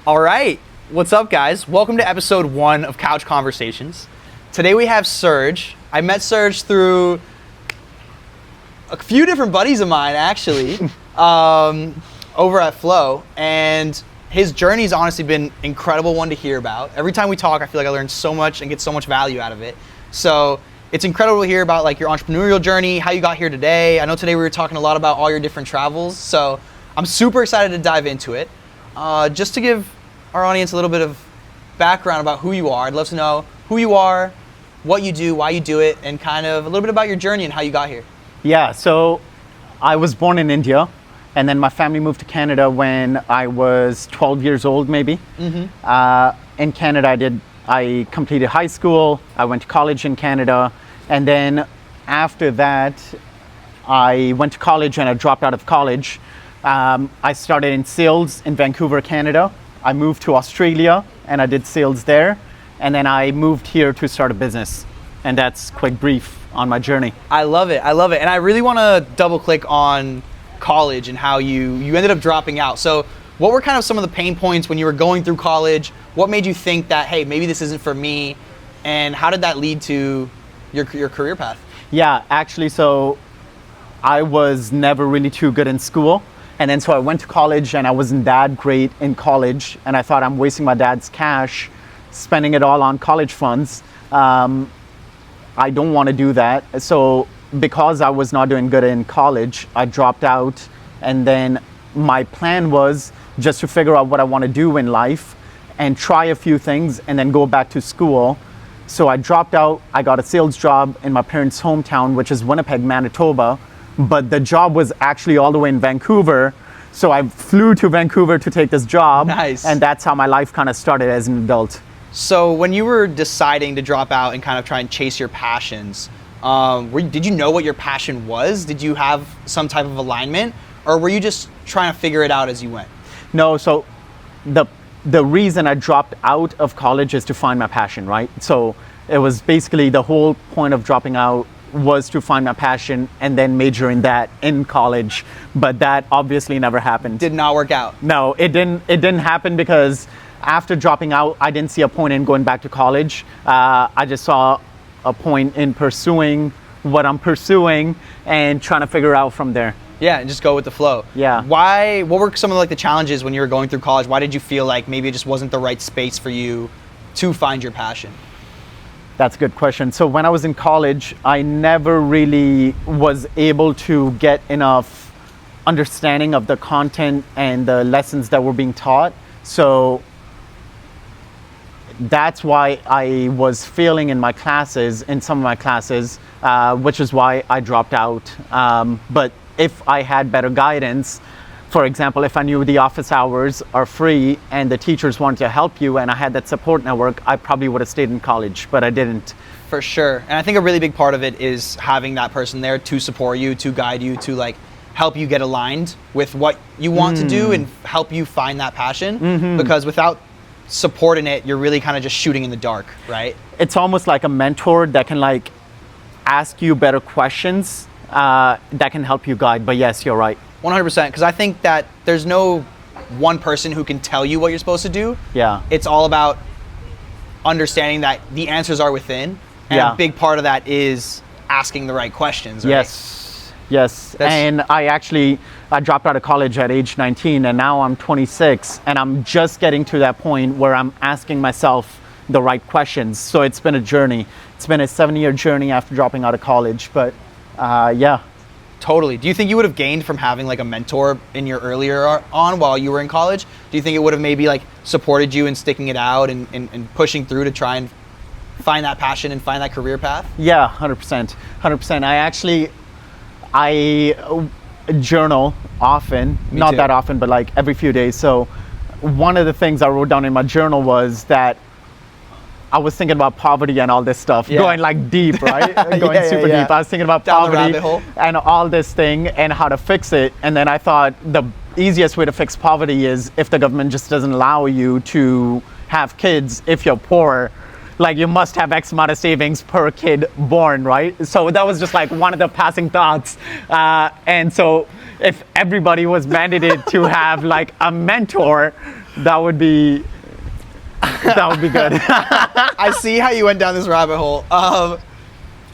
All right, what's up, guys? Welcome to episode 1 of Couch Conversations. Today we have Serge. I met Serge through a few different buddies of mine, actually, over at Flow, and his journey's honestly been an incredible one to hear about. Every time we talk, I feel like I learn so much and get so much value out of it. So it's incredible to hear about like your entrepreneurial journey, how you got here today. I know today we were talking a lot about all your different travels, so I'm super excited to dive into it. Just to give our audience a little bit of background about who you are, I'd love to know who you are, what you do, why you do it, and kind of a little bit about your journey and how you got here. Yeah, so I was born in India, and then my family moved to Canada when I was 12 years old, maybe. In Canada, I completed high school, I went to college in Canada, and then after that, I went to college and I dropped out of college. I started in sales in Vancouver, Canada. I moved to Australia and I did sales there. And then I moved here to start a business. And that's quite brief on my journey. I love it. And I really want to double click on college and how you ended up dropping out. So what were kind of some of the pain points when you were going through college? What made you think that, hey, maybe this isn't for me? And how did that lead to your career path? Yeah, actually, so I was never really too good in school. And then so I went to college and I wasn't that great in college. And I thought I'm wasting my dad's cash, spending it all on college funds. I don't want to do that. So because I was not doing good in college, I dropped out. And then my plan was just to figure out what I want to do in life and try a few things and then go back to school. So I dropped out. I got a sales job in my parents' hometown, which is Winnipeg, Manitoba. But the job was actually all the way in Vancouver. So I flew to Vancouver to take this job. Nice. And that's how my life kind of started as an adult. So when you were deciding to drop out and kind of try and chase your passions, did you know what your passion was? Did you have some type of alignment? Or were you just trying to figure it out as you went? No, so the reason I dropped out of college is to find my passion, right? So it was basically the whole point of dropping out was to find my passion and then major in that in college, but that obviously never happened. Did not work out. No, it didn't happen because after dropping out, I didn't see a point in going back to college. I just saw a point in pursuing what I'm pursuing and trying to figure out from there. Yeah, and just go with the flow. Yeah. What were some of like the challenges when you were going through college? Why did you feel like maybe it just wasn't the right space for you to find your passion? That's a good question. So when I was in college, I never really was able to get enough understanding of the content and the lessons that were being taught. So that's why I was failing in in some of my classes, which is why I dropped out. But if I had better guidance, for example, if I knew the office hours are free and the teachers wanted to help you and I had that support network, I probably would have stayed in college, but I didn't. For sure. And I think a really big part of it is having that person there to support you, to guide you, to like help you get aligned with what you want to do and help you find that passion. Because without support in it, you're really kind of just shooting in the dark, right? It's almost like a mentor that can like ask you better questions that can help you guide. But yes, you're right. 100%, because I think that there's no one person who can tell you what you're supposed to do. Yeah. It's all about understanding that the answers are within, and a big part of that is asking the right questions, right? Yes. And I dropped out of college at age 19, and now I'm 26, and I'm just getting to that point where I'm asking myself the right questions. So it's been a journey. It's been a 7-year journey after dropping out of college, but yeah. Totally. Do you think you would have gained from having like a mentor in your earlier on while you were in college? Do you think it would have maybe like supported you in sticking it out and pushing through to try and find that passion and find that career path? Yeah, 100%. 100%. I journal often, not that often, but like every few days. So one of the things I wrote down in my journal was that I was thinking about poverty and all this stuff, going like deep, right? Going super deep. I was thinking about down poverty and all this thing and how to fix it. And then I thought the easiest way to fix poverty is if the government just doesn't allow you to have kids if you're poor. like you must have X amount of savings per kid born, right? So that was just like one of the passing thoughts. And so if everybody was mandated to have like a mentor, that would be good. I see how you went down this rabbit hole.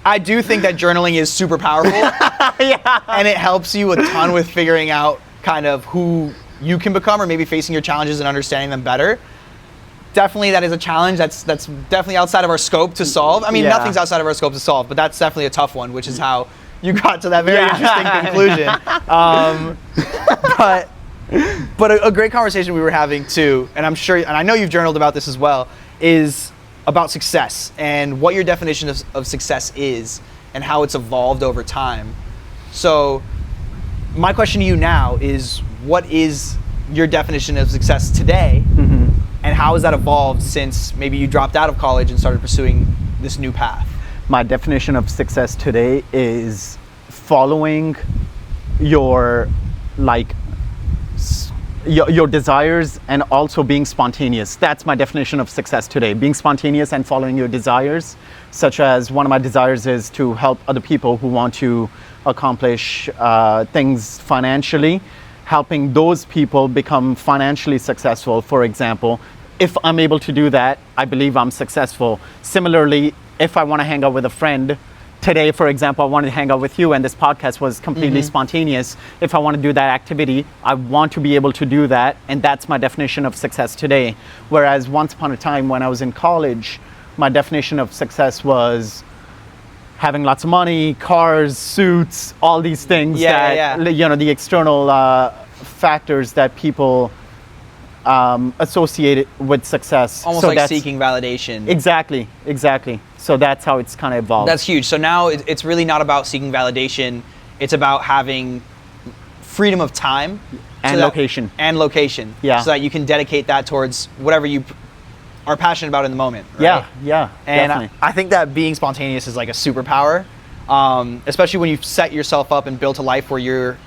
I do think that journaling is super powerful. Yeah. And it helps you a ton with figuring out kind of who you can become, or maybe facing your challenges and understanding them better. Definitely that is a challenge that's definitely outside of our scope to solve. I mean, Yeah. nothing's outside of our scope to solve, but that's definitely a tough one, which is how you got to that very interesting conclusion. But a great conversation we were having too, and I'm sure, and I know you've journaled about this as well, is about success and what your definition of success is and how it's evolved over time. So my question to you now is, what is your definition of success today? And how has that evolved since maybe you dropped out of college and started pursuing this new path? My definition of success today is following your your desires and also being spontaneous. That's my definition of success today. Being spontaneous and following your desires, such as one of my desires is to help other people who want to accomplish things financially, helping those people become financially successful, for example. If I'm able to do that, I believe I'm successful. Similarly, if I want to hang out with a friend, today, for example, I wanted to hang out with you and this podcast was completely spontaneous. If I want to do that activity, I want to be able to do that, and that's my definition of success today. Whereas once upon a time when I was in college, my definition of success was having lots of money, cars, suits, all these things you know, the external factors that people associate with success. Almost like seeking validation. Exactly. So that's how it's kind of evolved. That's huge. So now it's really not about seeking validation. It's about having freedom of time and location. Yeah. So that you can dedicate that towards whatever you are passionate about in the moment. Right? Yeah. And definitely. I think that being spontaneous is like a superpower, especially when you've set yourself up and built a life where you're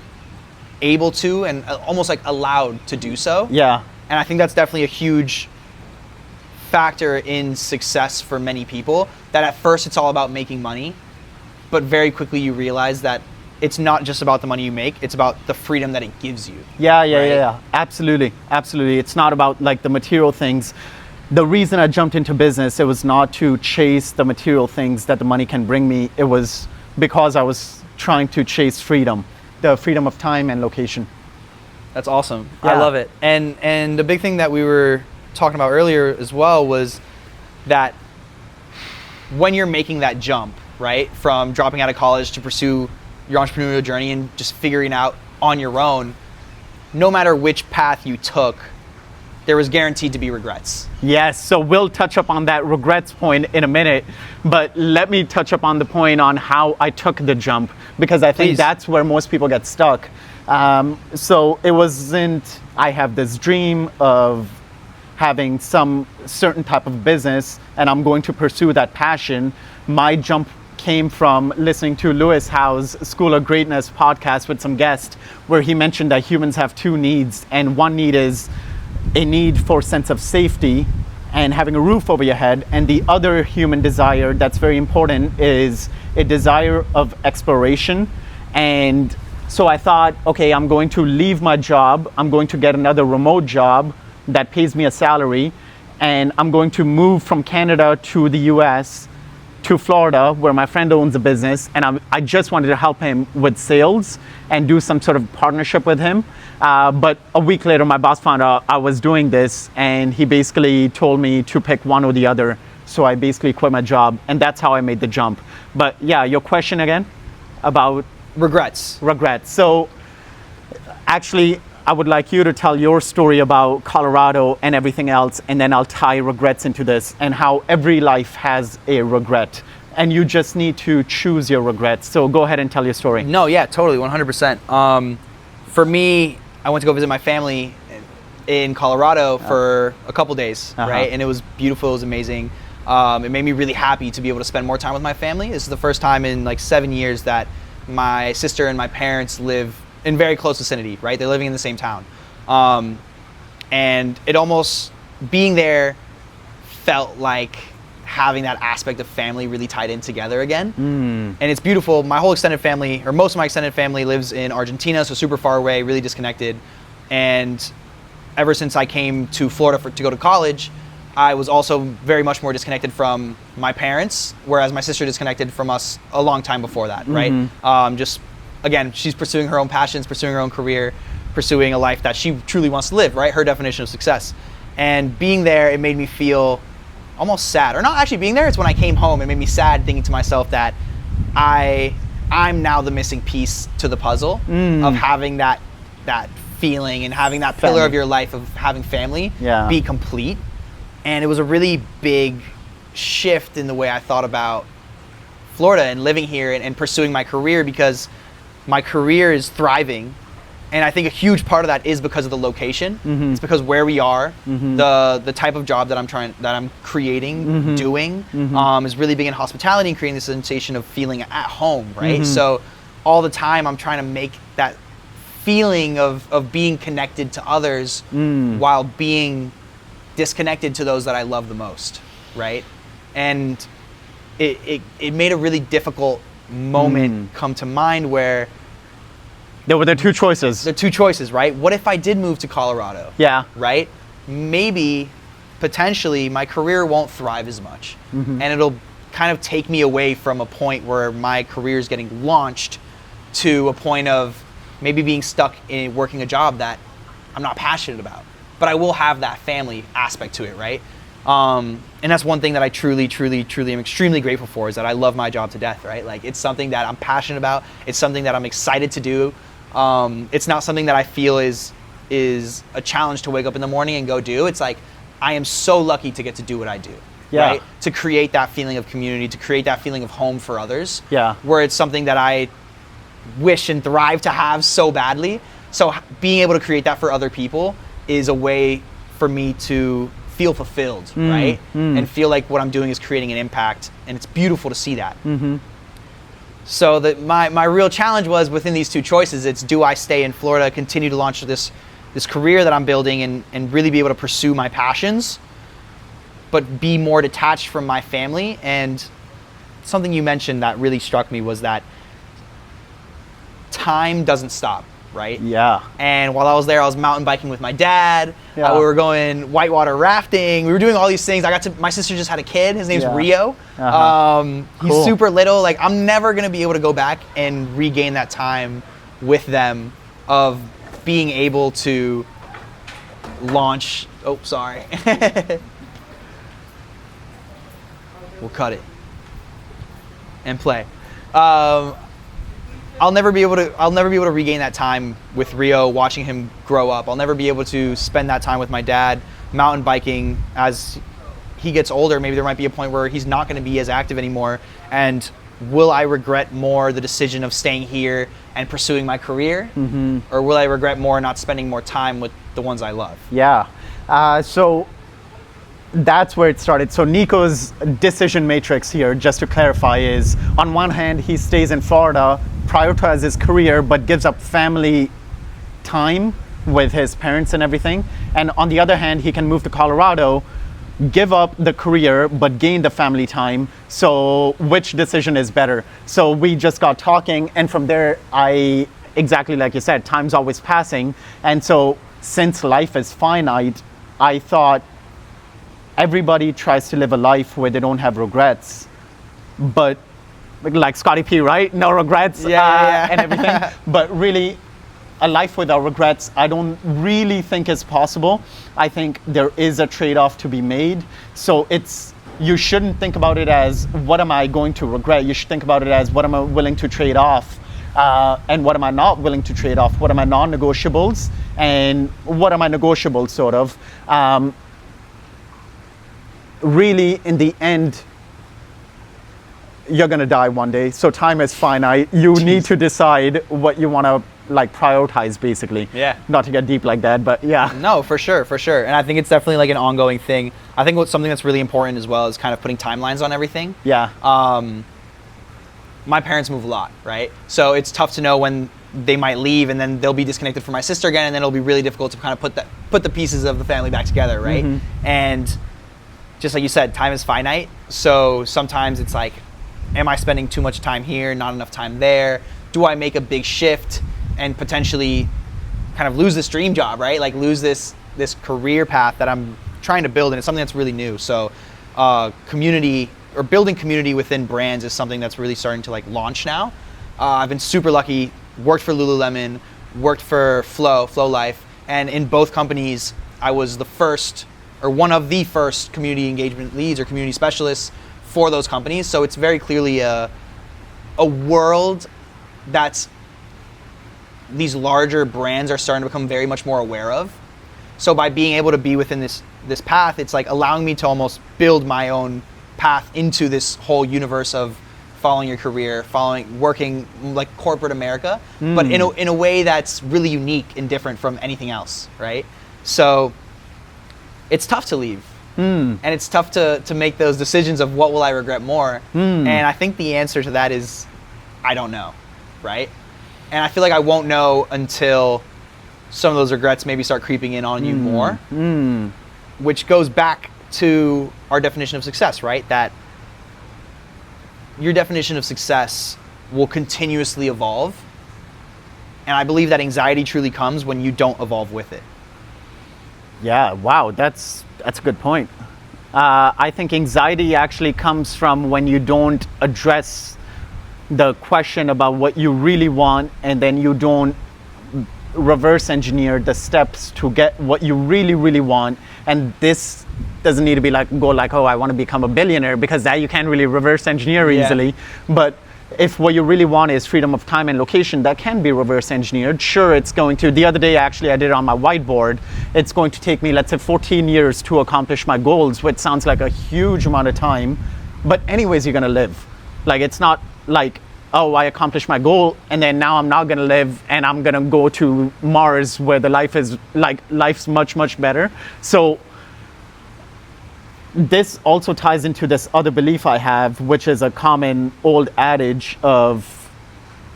able to and almost like allowed to do so. Yeah. And I think that's definitely a huge factor in success for many people, that at first it's all about making money, but very quickly you realize that it's not just about the money you make, it's about the freedom that it gives you. Yeah. Absolutely. It's not about like the material things. The reason I jumped into business, it was not to chase the material things that the money can bring me. It was because I was trying to chase freedom, the freedom of time and location. That's awesome. Yeah. I love it. And the big thing that we were talking about earlier as well was that when you're making that jump, right, from dropping out of college to pursue your entrepreneurial journey and just figuring out on your own, no matter which path you took, there was guaranteed to be regrets. Yes, so we'll touch up on that regrets point in a minute, but let me touch up on the point on how I took the jump, because I think that's where most people get stuck. So it wasn't, I have this dream of having some certain type of business and I'm going to pursue that passion. My jump came from listening to Lewis Howe's School of Greatness podcast with some guests, where he mentioned that humans have two needs, and one need is a need for sense of safety and having a roof over your head, and the other human desire that's very important is a desire of exploration. And so I thought, okay, I'm going to leave my job, I'm going to get another remote job that pays me a salary, and I'm going to move from Canada to the US to Florida, where my friend owns a business, and I just wanted to help him with sales and do some sort of partnership with him. But a week later, my boss found out I was doing this, and he basically told me to pick one or the other. So I basically quit my job, and that's how I made the jump. But yeah, your question again about Regrets. So actually, I would like you to tell your story about Colorado and everything else, and then I'll tie regrets into this and how every life has a regret. And you just need to choose your regrets. So go ahead and tell your story. No, yeah, totally, 100%. For me, I went to go visit my family in Colorado for a couple days, right? And it was beautiful, it was amazing. It made me really happy to be able to spend more time with my family. This is the first time in like 7 years that my sister and my parents live in very close vicinity, right? They're living in the same town. And it almost, being there felt like having that aspect of family really tied in together again. And it's beautiful. My whole extended family, or most of my extended family, lives in Argentina, so super far away, really disconnected. And ever since I came to Florida to go to college, I was also very much more disconnected from my parents, whereas my sister disconnected from us a long time before that, right? Just, again, she's pursuing her own passions, pursuing her own career, pursuing a life that she truly wants to live, right? Her definition of success. And being there, it made me feel almost sad. Or not actually being there, it's when I came home, it made me sad thinking to myself that I'm now the missing piece to the puzzle of having that feeling and having that pillar of your life of having family be complete. And it was a really big shift in the way I thought about Florida and living here and pursuing my career, because my career is thriving. And I think a huge part of that is because of the location. It's because where we are, the type of job that I'm creating, doing, is really big in hospitality and creating this sensation of feeling at home, right? So all the time I'm trying to make that feeling of being connected to others while being disconnected to those that I love the most, right? And it made a really difficult moment come to mind where there were the two choices. The two choices, right? What if I did move to Colorado? Yeah. Right? Maybe, potentially, my career won't thrive as much. And it'll kind of take me away from a point where my career is getting launched to a point of maybe being stuck in working a job that I'm not passionate about. But I will have that family aspect to it, right? And that's one thing that I truly, truly, truly am extremely grateful for, is that I love my job to death, right? Like, it's something that I'm passionate about. It's something that I'm excited to do. It's not something that I feel is a challenge to wake up in the morning and go do. It's like, I am so lucky to get to do what I do, right? To create that feeling of community, to create that feeling of home for others. Where it's something that I wish and thrive to have so badly. So being able to create that for other people is a way for me to feel fulfilled, right? And feel like what I'm doing is creating an impact, and it's beautiful to see that. So my real challenge was within these two choices. It's, do I stay in Florida, continue to launch this career that I'm building and really be able to pursue my passions, but be more detached from my family? And something you mentioned that really struck me was that time doesn't stop, right? And while I was there, I was mountain biking with my dad. We were going whitewater rafting. We were doing all these things. My sister just had a kid. His name's Rio. He's super little. Like, I'm never gonna be able to go back and regain that time with them of being able to launch. Oh, sorry. We'll cut it and play. I'll never be able to regain that time with Rio, watching him grow up. I'll never be able to spend that time with my dad mountain biking. As he gets older, maybe there might be a point where he's not going to be as active anymore. And will I regret more the decision of staying here and pursuing my career? Or will I regret more not spending more time with the ones I love? So that's where it started. So Nico's decision matrix here, just to clarify, is on one hand, he stays in Florida, prioritizes his career, but gives up family time with his parents and everything. And on the other hand, he can move to Colorado, give up the career, but gain the family time. So which decision is better? So we just got talking, and from there, exactly like you said, time's always passing. And so since life is finite, I thought, everybody tries to live a life where they don't have regrets, but like Scotty P, right? No regrets and everything. But really, a life without regrets, I don't really think is possible. I think there is a trade-off to be made. So you shouldn't think about it as, what am I going to regret? You should think about it as, what am I willing to trade off? And what am I not willing to trade off? What are my non-negotiables? And what are my negotiables, sort of? Really, in the end, you're gonna die one day, so time is finite. You need to decide what you want to prioritize, basically. Not to get deep like that, but No, for sure. And I think it's definitely like an ongoing thing. I think something that's really important as well is kind of putting timelines on everything. My parents move a lot, right? So it's tough to know when they might leave, and then they'll be disconnected from my sister again, and then it'll be really difficult to kind of put the pieces of the family back together, right? And just like you said, time is finite. So sometimes it's like, am I spending too much time here, not enough time there? Do I make a big shift and potentially kind of lose this dream job, right? Like lose this career path that I'm trying to build, and it's something that's really new. So community, or building community within brands, is something that's really starting to like launch now. I've been super lucky, worked for Lululemon, worked for Flow Life, and in both companies, I was the first, or one of the first community engagement leads or community specialists for those companies. So it's very clearly a world that's these larger brands are starting to become very much more aware of. So by being able to be within this path, it's like allowing me to almost build my own path into this whole universe of following your career, working like corporate America, but in a way that's really unique and different from anything else, right? So it's tough to leave. And it's tough to make those decisions of what will I regret more. And I think the answer to that is, I don't know, right? And I feel like I won't know until some of those regrets maybe start creeping in on you more, which goes back to our definition of success, right? That your definition of success will continuously evolve. And I believe that anxiety truly comes when you don't evolve with it. Yeah, wow, that's a good point. I think anxiety actually comes from when you don't address the question about what you really want, and then you don't reverse engineer the steps to get what you really, really want. And this doesn't need to be like, oh, I want to become a billionaire, because that you can't really reverse engineer easily. But if what you really want is freedom of time and location, that can be reverse engineered. Sure, it's going to, the other day actually I did it on my whiteboard, it's going to take me, let's say 14 years to accomplish my goals, which sounds like a huge amount of time, but anyways, you're gonna live. Like, it's not like, oh, I accomplished my goal and then now I'm not gonna live and I'm gonna go to Mars where the life's much, much better. So this also ties into this other belief I have, which is a common old adage of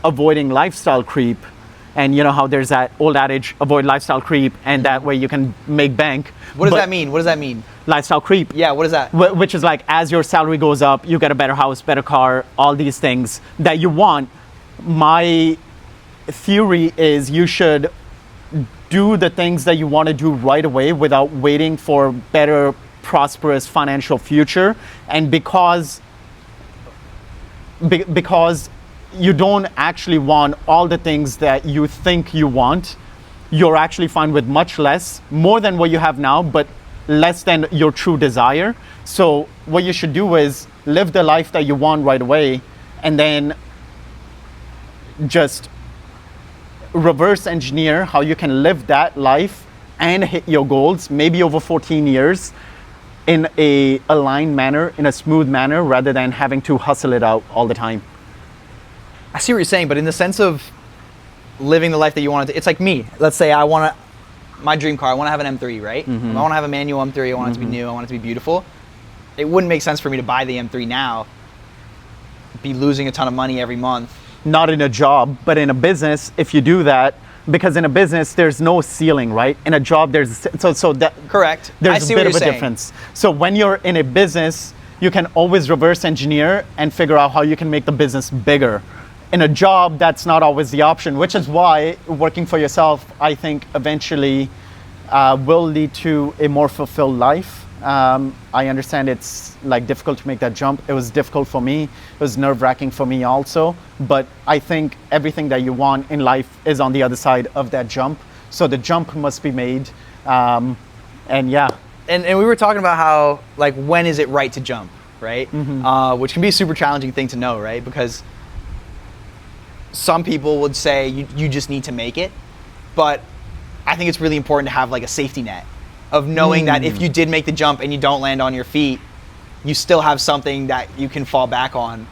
avoiding lifestyle creep. And you know how there's that old adage, avoid lifestyle creep, and that way you can make bank. What does that mean? What does that mean? Lifestyle creep. Yeah, what is that? Which is like, as your salary goes up, you get a better house, better car, all these things that you want. My theory is you should do the things that you want to do right away without waiting for better, prosperous financial future. And because you don't actually want all the things that you think you want, you're actually fine with much less, more than what you have now, but less than your true desire. So what you should do is live the life that you want right away, and then just reverse engineer how you can live that life and hit your goals, maybe over 14 years, in a aligned manner, in a smooth manner, rather than having to hustle it out all the time. I see what you're saying, but in the sense of living the life that you want to, it's like me. Let's say I want my dream car, I want to have an M3, right? I want to have a manual M3, I want it to be new, I want it to be beautiful. It wouldn't make sense for me to buy the M3 now, be losing a ton of money every month. Not in a job, but in a business, if you do that, because in a business, there's no ceiling, right? In a job, there's, so that... Correct. There's a bit of a difference. So when you're in a business, you can always reverse engineer and figure out how you can make the business bigger. In a job, that's not always the option, which is why working for yourself, I think, eventually will lead to a more fulfilled life. I understand it's like difficult to make that jump. It was difficult for me. It was nerve-wracking for me also. But I think everything that you want in life is on the other side of that jump. So the jump must be made. And yeah. And we were talking about how, like, when is it right to jump, right? Which can be a super challenging thing to know, right? Because some people would say you just need to make it. But I think it's really important to have like a safety net of knowing that if you did make the jump and you don't land on your feet, you still have something that you can fall back on.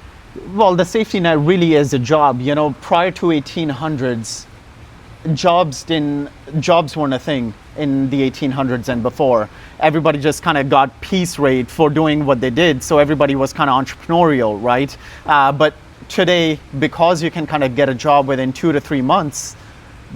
Well, the safety net really is a job. You know, prior to 1800s, jobs weren't a thing in the 1800s and before. Everybody just kind of got piece rate for doing what they did. So everybody was kind of entrepreneurial, right? But today, because you can kind of get a job within 2 to 3 months,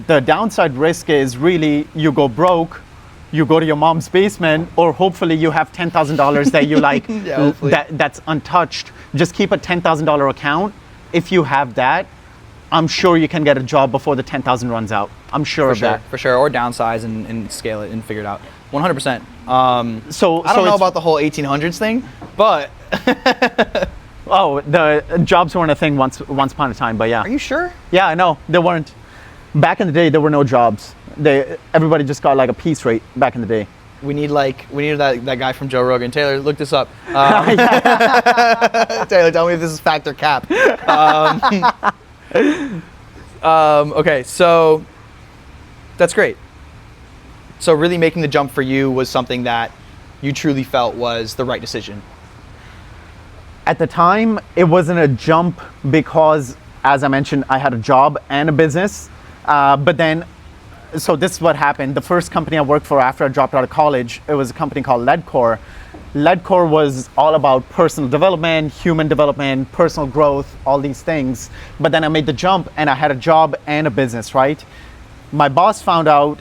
the downside risk is really you go broke, or you lose your job, or you lose your job. So you go to your mom's basement, or hopefully you have $10,000 that you like, Yeah, hopefully. that's untouched. Just keep a $10,000 account. If you have that, I'm sure you can get a job before the 10,000 runs out. I'm sure of that. For sure, or downsize and scale it and figure it out. 100%. So I don't know about the whole 1800s thing, but Oh, the jobs weren't a thing once upon a time, but yeah. are you sure? Yeah, I know. They weren't. Back in the day, there were no jobs. Everybody just got like a piece rate back in the day. We need that guy from Joe Rogan. Taylor, look this up. Taylor, tell me if this is fact or cap. Okay, so that's great. So really making the jump for you was something that you truly felt was the right decision. At the time, it wasn't a jump because, as I mentioned, I had a job and a business. But then, so this is what happened. The first company I worked for after I dropped out of college, it was a company called Ledcore. Ledcore was all about personal development, human development, personal growth, all these things. But then I made the jump and I had a job and a business, right? My boss found out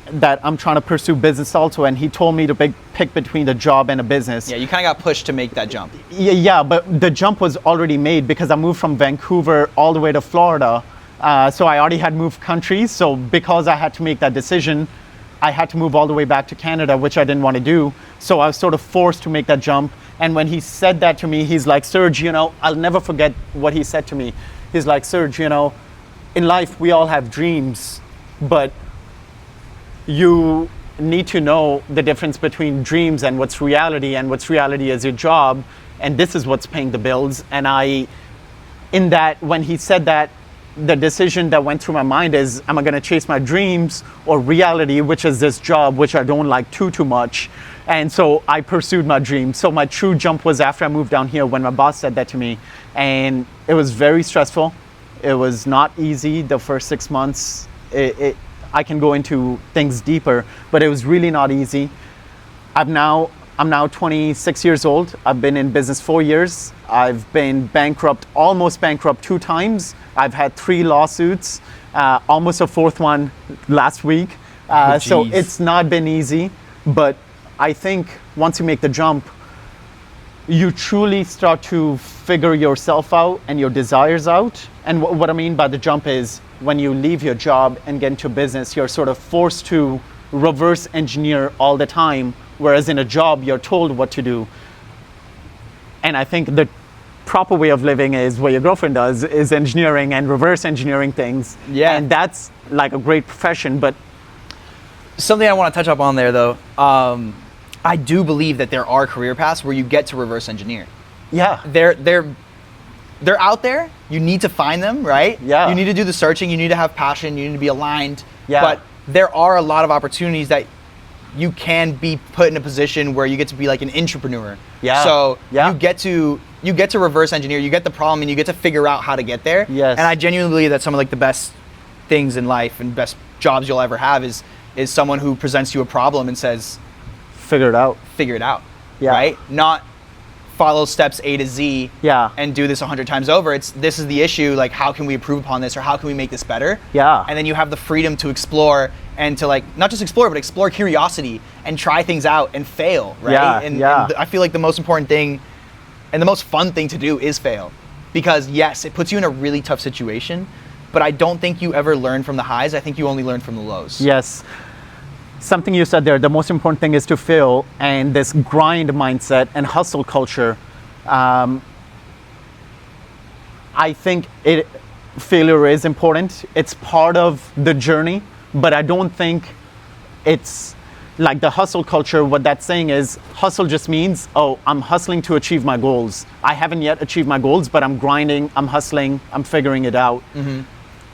that I'm trying to pursue business also, and he told me to pick between the job and a business. Yeah, you kind of got pushed to make that jump. Yeah, but the jump was already made because I moved from Vancouver all the way to Florida. So I already had moved countries. So because I had to make that decision, I had to move all the way back to Canada, which I didn't want to do. So I was sort of forced to make that jump. And when he said that to me, he's like, Serge, I'll never forget what he said to me. He's like, Serge, in life, we all have dreams, but you need to know the difference between dreams and what's reality, and what's reality is your job, and this is what's paying the bills. And when he said that, the decision that went through my mind is, am I going to chase my dreams or reality, which is this job, which I don't like too much? And so I pursued my dream. So my true jump was after I moved down here, when my boss said that to me, and it was very stressful. It was not easy the first 6 months. I can go into things deeper, but it was really not easy. I'm now 26 years old. I've been in business 4 years. I've been almost bankrupt 2 times. I've had 3 lawsuits, almost a 4th one last week. So it's not been easy, but I think once you make the jump, you truly start to figure yourself out and your desires out. And what I mean by the jump is, when you leave your job and get into business, you're sort of forced to reverse engineer all the time, whereas in a job, you're told what to do. And I think the proper way of living is what your girlfriend does, is engineering and reverse engineering things. Yeah. And that's like a great profession, but something I want to touch up on there, though, I do believe that there are career paths where you get to reverse engineer. yeah. They're out there. You need to find them, right? Yeah. You need to do the searching. You need to have passion. You need to be aligned. Yeah. But there are a lot of opportunities that you can be put in a position where you get to be like an entrepreneur. Yeah. So Yeah. you get to reverse engineer. You get the problem and you get to figure out how to get there. Yes. And I genuinely believe that some of like the best things in life and best jobs you'll ever have is someone who presents you a problem and says, Figure it out. figure it out. Yeah. Right? Not follow steps A to Z Yeah. and do this 100 times over. This is the issue, like how can we improve upon this, or how can we make this better? Yeah. And then you have the freedom to explore and to like not just explore, but explore curiosity and try things out and fail, right? Yeah, And yeah. I feel like the most important thing and the most fun thing to do is fail. Because yes, it puts you in a really tough situation, but I don't think you ever learn from the highs. I think you only learn from the lows. Yes. Something you said there, the most important thing is to fail, and this grind mindset and hustle culture. I think failure is important. It's part of the journey, but I don't think it's like the hustle culture. What that's saying is, hustle just means, oh, I'm hustling to achieve my goals. I haven't yet achieved my goals, but I'm grinding, I'm hustling, I'm figuring it out. Mm-hmm.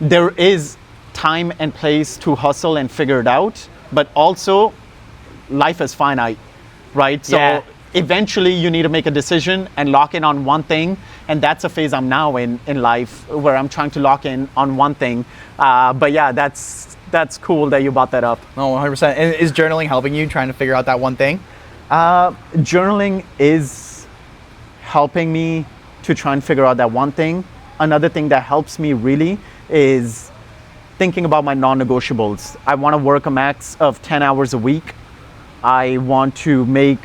There is time and place to hustle and figure it out, but also life is finite, right? So Yeah. eventually you need to make a decision and lock in on one thing, and that's a phase I'm now in life, where I'm trying to lock in on one thing. But yeah, that's cool that you brought that up. No, 100%. And is journaling helping you trying to figure out that one thing? Journaling is helping me to try and figure out that one thing. Another thing that helps me really is thinking about my non-negotiables. I want to work a max of 10 hours a week. I want to make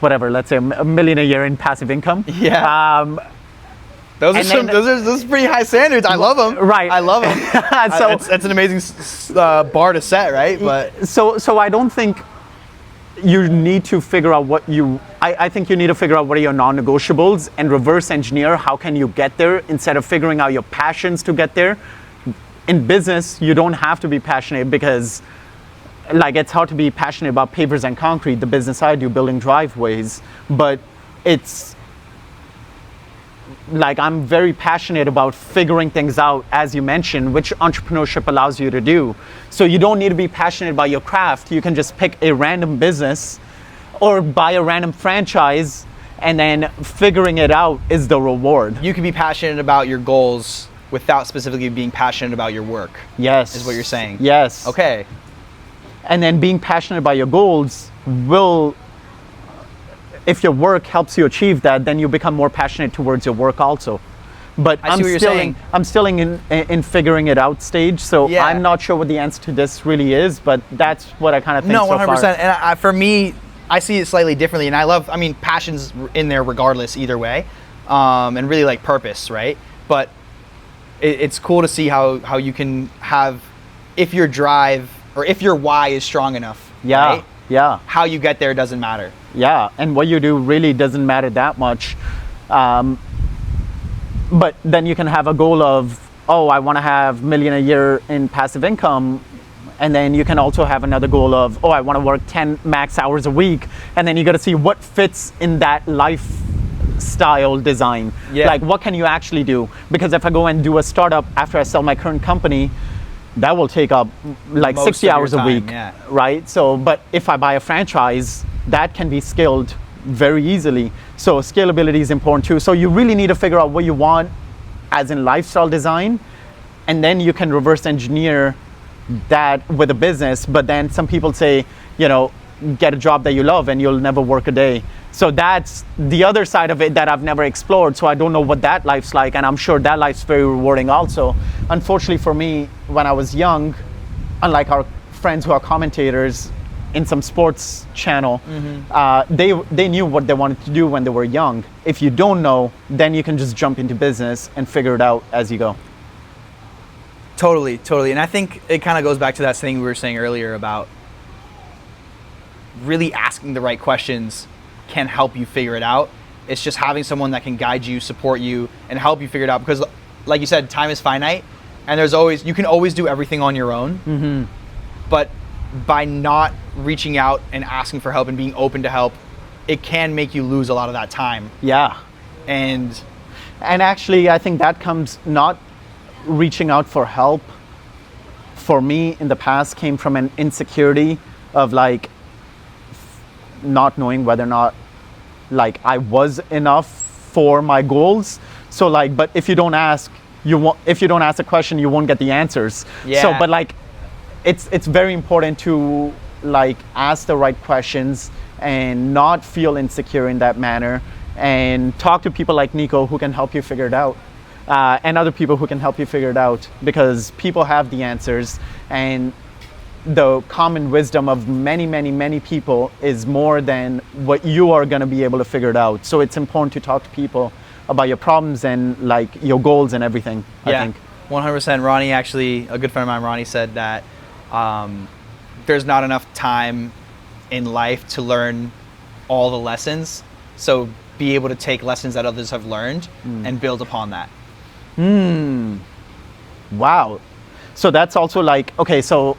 whatever, let's say $1 million a year in passive income. Yeah. Those are pretty high standards. I love them. Right. I love them. So that's an amazing bar to set, right? But so I don't think you need to figure out I think you need to figure out what are your non-negotiables and reverse engineer how can you get there instead of figuring out your passions to get there. In business, you don't have to be passionate because like it's hard to be passionate about pavers and concrete, the business I do, building driveways, but it's like I'm very passionate about figuring things out, as you mentioned, which entrepreneurship allows you to do. So you don't need to be passionate about your craft. You can just pick a random business or buy a random franchise, and then figuring it out is the reward. You can be passionate about your goals without specifically being passionate about your work. Yes. Is what you're saying. Yes. Okay. And then being passionate about your goals will, if your work helps you achieve that, then you become more passionate towards your work also. But I see what you're saying. I'm still in figuring it out stage, so yeah. I'm not sure what the answer to this really is, but that's what I kind of think No, 100%. so far. And for me, I see it slightly differently, and passion's in there regardless either way, and really like purpose, right? But it's cool to see how you can have, if your drive or if your why is strong enough, Yeah, right? yeah. How you get there doesn't matter. Yeah, and what you do really doesn't matter that much. But then you can have a goal of, oh, I want to have $1 million a year in passive income. And then you can also have another goal of, oh, I want to work 10 max hours a week. And then you got to see what fits in that lifestyle design. Yeah. Like, what can you actually do? Because if I go and do a startup after I sell my current company, that will take up like Most 60 of your hours a time, week, yeah. right? So, but if I buy a franchise, that can be scaled very easily. So scalability is important too. So you really need to figure out what you want as in lifestyle design, and then you can reverse engineer that with a business. But then some people say, get a job that you love and you'll never work a day. So that's the other side of it that I've never explored. So I don't know what that life's like, and I'm sure that life's very rewarding also. Unfortunately for me, when I was young, unlike our friends who are commentators in some sports channel, they knew what they wanted to do when they were young. If you don't know, then you can just jump into business and figure it out as you go. Totally. And I think it kind of goes back to that thing we were saying earlier about really asking the right questions can help you figure it out. It's just having someone that can guide you, support you, and help you figure it out. Because like you said, time is finite, and you can always do everything on your own. Mm-hmm. But by not reaching out and asking for help and being open to help, it can make you lose a lot of that time. Yeah. And actually, I think that comes not reaching out for help. For me, in the past, came from an insecurity of like not knowing whether or not like I was enough for my goals. So like, but if you don't ask a question, you won't get the answers. Yeah. So, but like, it's very important to like ask the right questions and not feel insecure in that manner, and talk to people like Nico who can help you figure it out, and other people who can help you figure it out, because people have the answers, and the common wisdom of many people is more than what you are going to be able to figure it out. So it's important to talk to people about your problems and like your goals and everything. yeah, I think 100%. Ronnie, actually, a good friend of mine, Ronnie, said that there's not enough time in life to learn all the lessons. So be able to take lessons that others have learned and build upon that. Wow. So that's also like, okay, so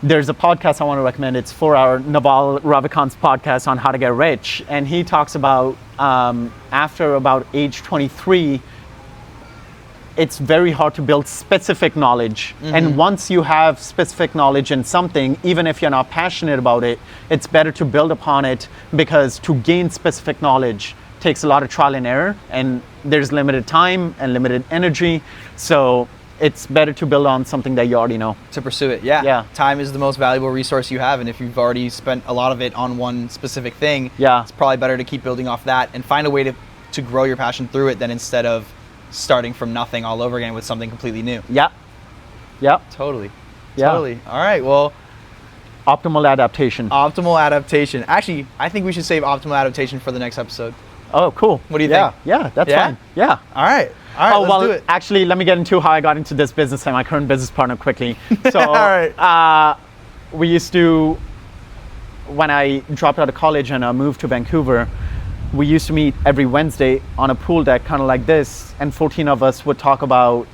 there's a podcast I want to recommend. It's 4-hour Naval Ravikant's podcast on how to get rich. And he talks about after about age 23, it's very hard to build specific knowledge. And once you have specific knowledge in something, even if you're not passionate about it, it's better to build upon it, because to gain specific knowledge takes a lot of trial and error, and there's limited time and limited energy. So it's better to build on something that you already know. To pursue it, yeah. Yeah. Time is the most valuable resource you have, and if you've already spent a lot of it on one specific thing, Yeah. it's probably better to keep building off that and find a way to grow your passion through it, than instead of starting from nothing all over again with something completely new. Yeah. Yeah. Totally. Yeah. Totally. All right. Well, Optimal adaptation. optimal adaptation. Actually, I think we should save optimal adaptation for the next episode. Oh, cool. What do you Yeah. think? Yeah, that's Yeah? fine. Yeah. All right. All right. Oh, let's well, do it. actually, let me get into how I got into this business and my current business partner quickly. So, All right. we used to, when I dropped out of college and I moved to Vancouver, we used to meet every Wednesday on a pool deck, kind of like this, and 14 of us would talk about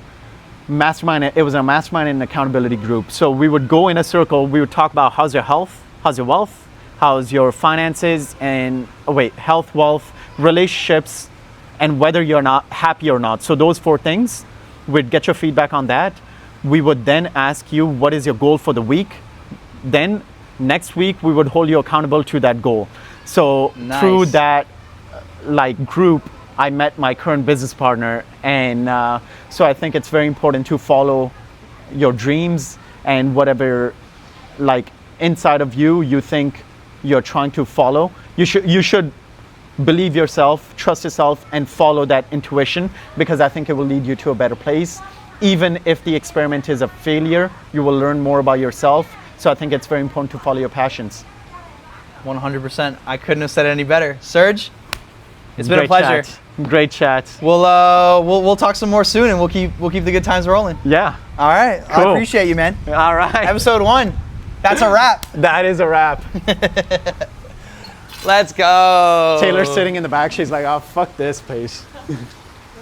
mastermind. It was a mastermind and accountability group. So we would go in a circle, we would talk about how's your health, how's your wealth, how's your finances, and health, wealth, relationships, and whether you're not happy or not. So those 4 things, we'd get your feedback on that. We would then ask you, what is your goal for the week? Then next week, we would hold you accountable to that goal. So through Nice. that group, I met my current business partner. And so I think it's very important to follow your dreams and whatever inside of you think you're trying to follow. You should believe yourself, trust yourself, and follow that intuition, because I think it will lead you to a better place. Even if the experiment is a failure, you will learn more about yourself. So I think it's very important to follow your passions. 100%. I couldn't have said it any better. Serge, it's been a pleasure. Great chat. We'll talk some more soon, and we'll keep the good times rolling. Yeah. All right. I Cool. appreciate you, man. All right. Episode 1. That's a wrap. That is a wrap. Let's go. Taylor's sitting in the back. She's like, oh, fuck this place.